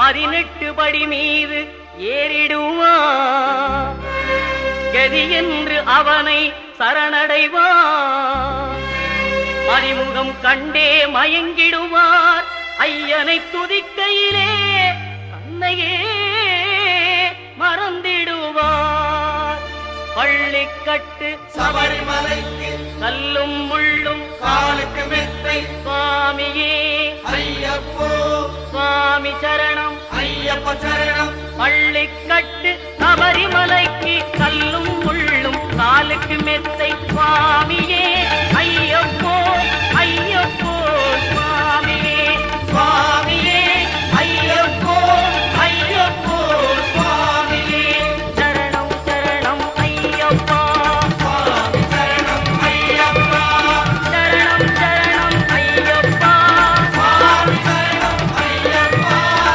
18 படி மீது ஏறிடுவார். கதி என்று அவனை சரணடைவார். அறிமுகம் கண்டே மயங்கிடுவார். ஐயனை துதிக்கையிலே தன்னையே மறந்திடுவார். பள்ளிக்கட்டு சபரிமலைக்கு கல்லும் முள்ளும் காலுக்கு மெத்தை சுவாமியே ஐயப்போ சுவாமி சரணம் ஐயப்ப சரணம். பள்ளிக்கட்டு சபரிமலைக்கு கல்லும் முள்ளும் காலுக்கு மெத்தை சுவாமியே ஐயப்போ ஐயப்போ